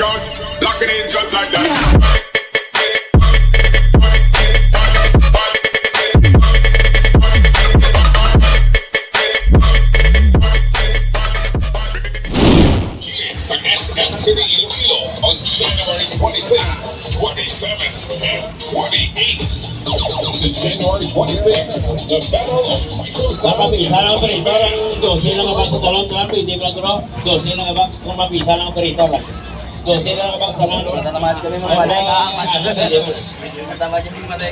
crowd, locking in just like that. Sa SM City, Iloilo on January 26, 27, and 28. Sa January 26, the Battle of Mapisa lang operator ang 12 lang box sa talon lang pwede lang guro 12 lang box kung mapisa lang operator lang 12 lang box sa talon na naman kami mga malay hindi mas tama din mga malay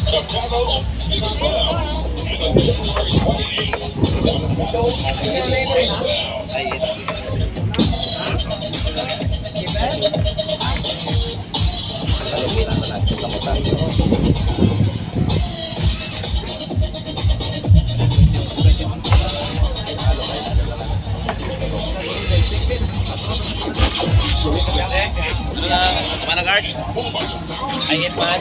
the Battle of Big Sounds and on January 28, the Battle of Big Sounds. Mana guard? I hit man.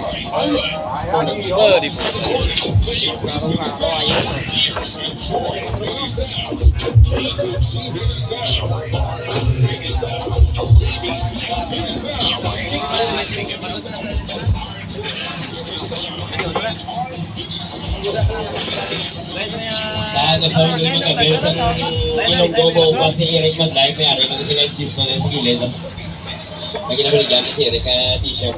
Sa gusto ko yung magkabili sa ilong ko Paupas si Eric Madlay, may ari mag sila disco na sa gilid. Lagi na balikan si Eric ka t-shirt.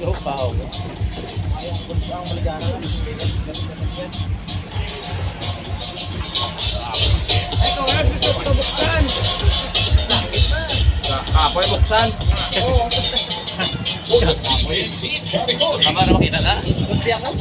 Apoy buksan. Kamar mo kita na? Kunti ako.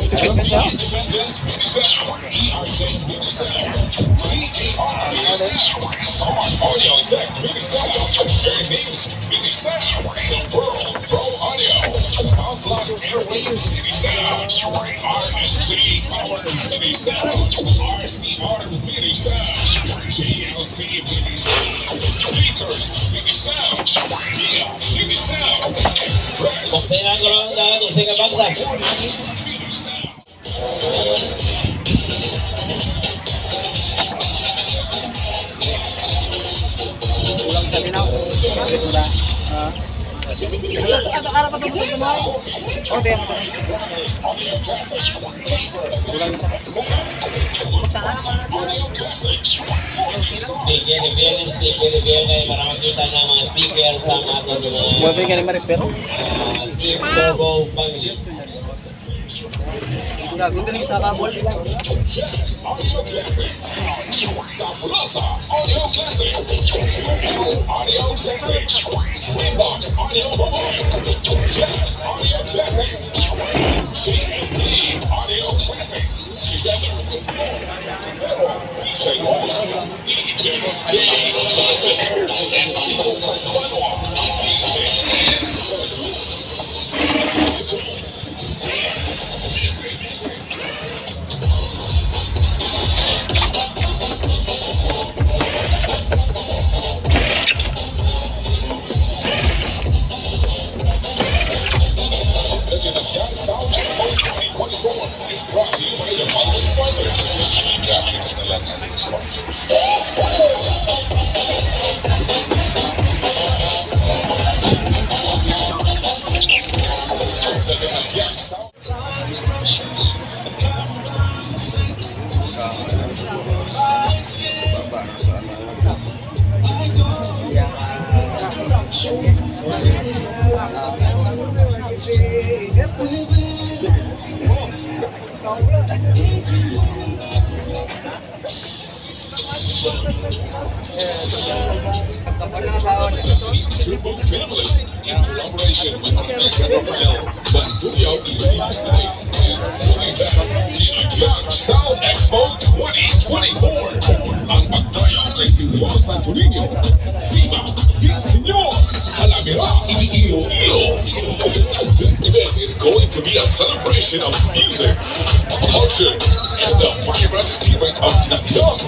Buksan lang ko lang dahil 12 ka bangsa. Ulang kami na. Ato arap pa sa mo. Okay. Speaker reveal kayo para makita na mga speaker sa ato ng mga Buwan ka ni ma-repair. Team Turbo Family. Gago ka ni sa kabol. Just Audio Classic. Plaza Audio Classic. Audio Classic. Winbox Audio Mobile. Just Audio Classic. JMD Audio Classic. Together with DJ Host, DJ Classic, and Tito Panua. Sound Expo 2024 is brought to you by the following sponsors. Graphics na lang ang sponsors. The Dinagyang Sound. Time is precious. Come down and sing. I go Turbo Family, in collaboration with Expo Bantuyo University, is bringing back Dinagyang Sound Expo 2024. Ang pagdayang kay Senyor Santo Niño, Viva Bien Señor, Calavera, Iyo. This event is going to be a celebration of music, culture, and the vibrant spirit of Dinagyang.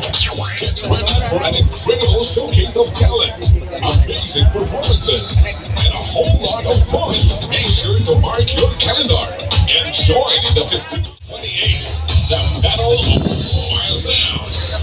Get ready for an incredible showcase of talent, amazing performances, and a whole lot of fun. Make sure to mark your calendar and join in the festivities. 28, the Battle of Wild Sounds.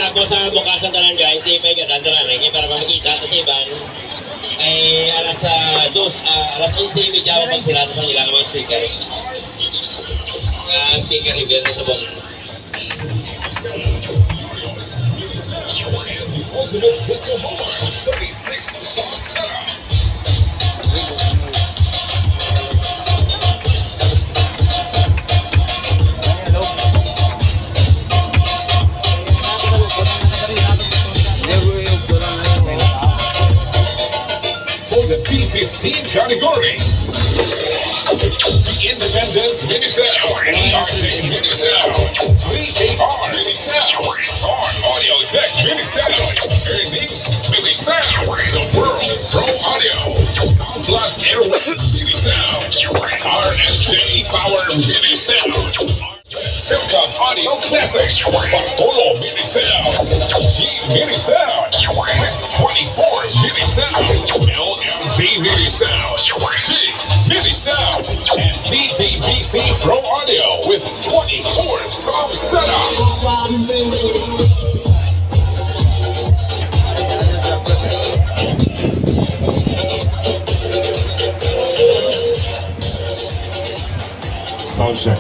ako sa bukasan tanan guys, may gadandalan lagi para makita sa iban. Ay alas 11 medya pag sila sa ilang mga speaker. Speaker reveal na sa buong. The ultimate disco ball, 36 soft setup. For the P15 category, the Independence Mini Cell, ERJ Mini Cell, 3AR Mini Cell, Star Audio Tech Mini Cell, Earnings Mini Cell, The World Pro Audio, Sound Blast Airway Mini Cell, RSJ Power Mini Cell, Philcom Audio Classic, Bartolo Mini Cell, G Mini Cell, West 24 Mini Cell, LMZ Mini Cell, G Mini Cell, and DTBC Pro Audio with 24 sound setup. Sound check.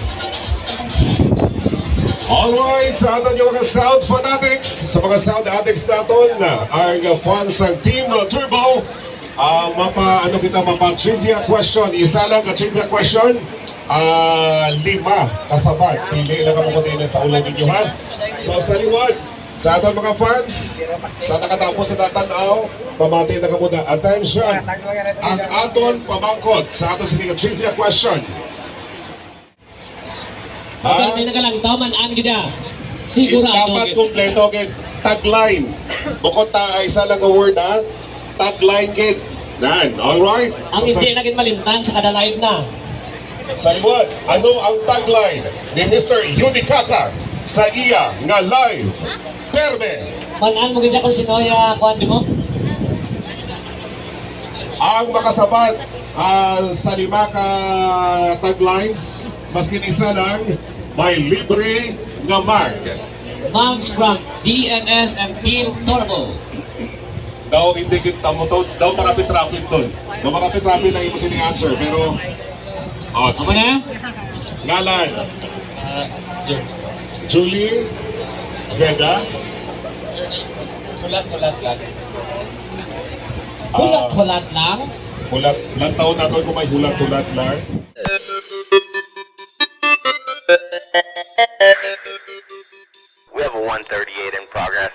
Alright, sa atin yung mga sound fanatics, sa mga sound addicts natin, ang fans ng Team Turbo, mapa-trivia question. Isa lang ka trivia question, 5 kasabay. Pili lang ka mga sa ulan ninyo, ha? So sa liwad, sa atin mga fans, sa nakatapos na natanaw, pamati na ka muna. Attention, ang aton pamangkot sa atin sa trivia question. Pagkarte na ka lang, taman ang gida. Sigurado. Dapat kompleto kid tagline. Bukod ta isa lang nga word ha. Tagline kid. Nan, all right. Ang hindi naging malimtan sa kada live na. Sa liwad, ano ang tagline ni Mr. Unicaka sa iya nga live? Perme. Manan mo gida kung sinoya kuan di mo? Ang makasabat sa 5 ka taglines, maskin isa lang, may libre nga mag. Mags from DNS and Team Turbo. Daw hindi kita mo to, daw marapit-rapid doon. Daw marapit-rapid ang imo sining answer, pero Ano na? ngalan. Julie Vega. Tulat-tulat lang. Hulat-hulat lang. Hulat, lang taon natin kung may hulat-hulat lang. We have a 138 in progress.